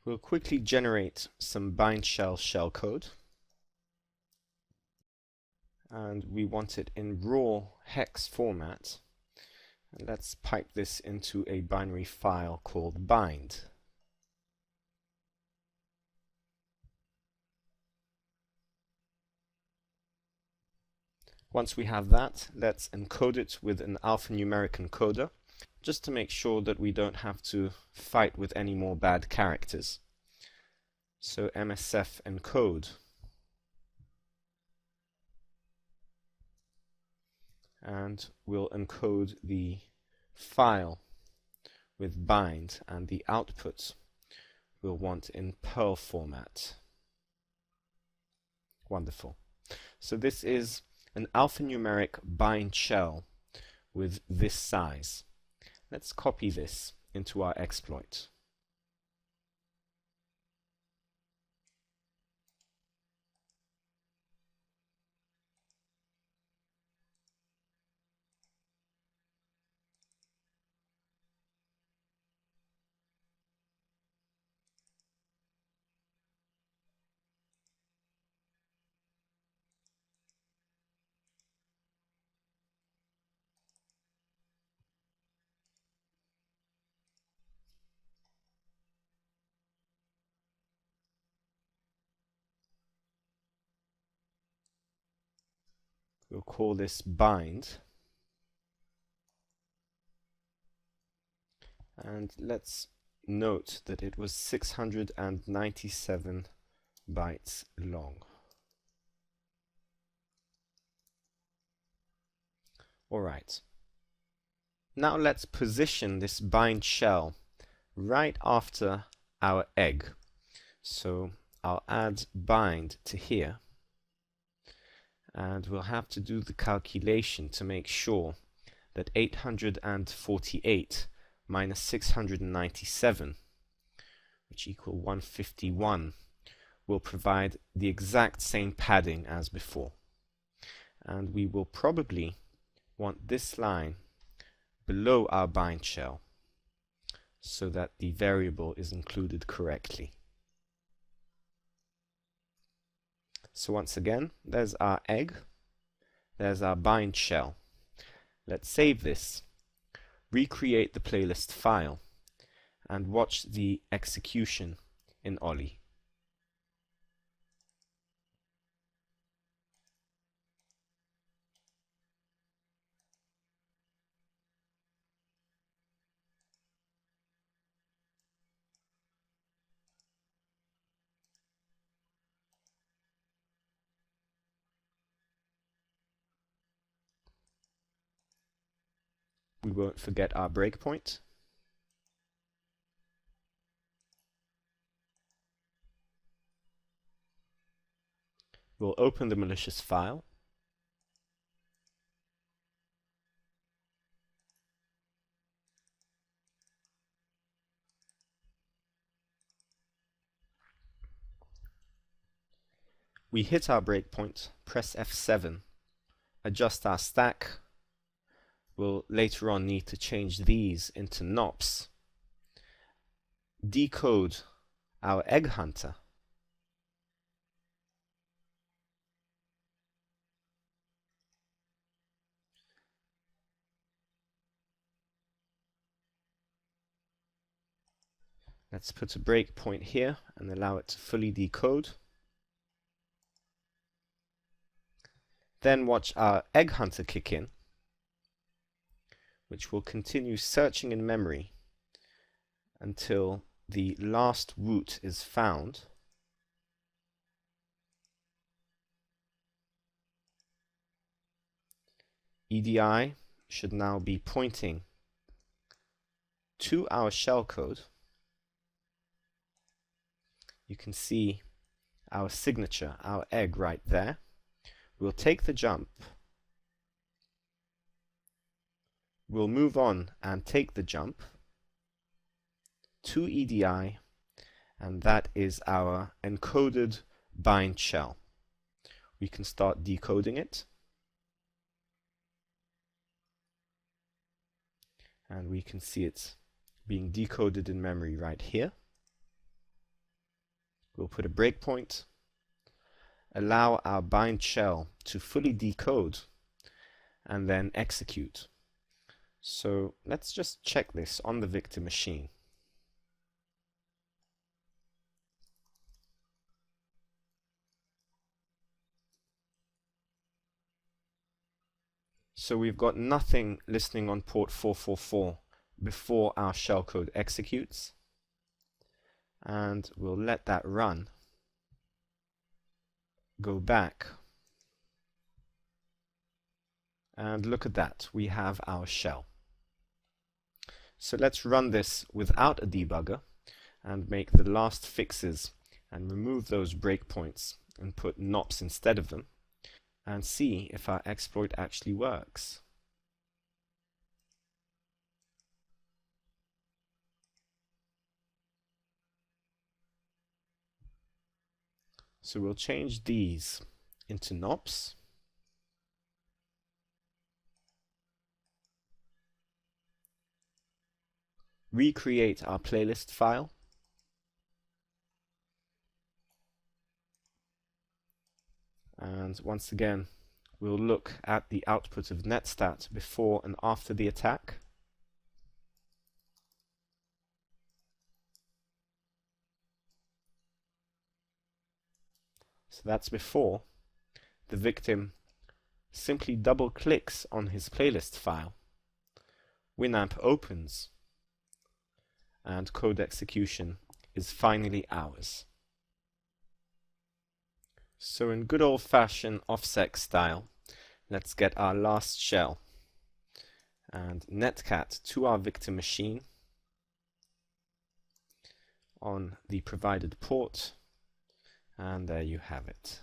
We'll quickly generate some bind shell shellcode, and we want it in raw hex format. And let's pipe this into a binary file called bind. Once we have that, let's encode it with an alphanumeric encoder, just to make sure that we don't have to fight with any more bad characters. So MSF encode, and we'll encode the file with bind, and the output we'll want in Perl format. Wonderful. So this is an alphanumeric bind shell with this size. Let's copy this into our exploit. We'll call this bind, and let's note that it was 697 bytes long. Alright, now let's position this bind shell right after our egg. So I'll add bind to here, and we'll have to do the calculation to make sure that 848 minus 697, which equal 151, will provide the exact same padding as before. And we will probably want this line below our bind shell so that the variable is included correctly. So once again, there's our egg, there's our bind shell. Let's save this, recreate the playlist file, and watch the execution in Oli. We won't forget our breakpoint. We'll open the malicious file. We hit our breakpoint, press F7, adjust our stack. We'll later on need to change these into NOPs. Decode our egg hunter. Let's put a breakpoint here and allow it to fully decode. Then watch our egg hunter kick in, which will continue searching in memory until the last root is found. EDI should now be pointing to our shellcode. You can see our signature, our egg right there. We'll take the jump. We'll move on and take the jump to EDI, and that is our encoded bind shell. We can start decoding it, and we can see it's being decoded in memory right here. we'll put a breakpoint, allow our bind shell to fully decode, and then execute. So let's just check this on the victim machine. So we've got nothing listening on port 444 before our shellcode executes, and we'll let that run. Go back, and look at that, we have our shell. So let's run this without a debugger and make the last fixes and remove those breakpoints and put NOPs instead of them, and see if our exploit actually works. So we'll change these into NOPs. Recreate our playlist file. And once again, we'll look at the output of netstat before and after the attack. So that's before. The victim simply double clicks on his playlist file. Winamp opens, and code execution is finally ours. So in good old-fashioned offsec style, let's get our last shell and netcat to our victim machine on the provided port, and there you have it.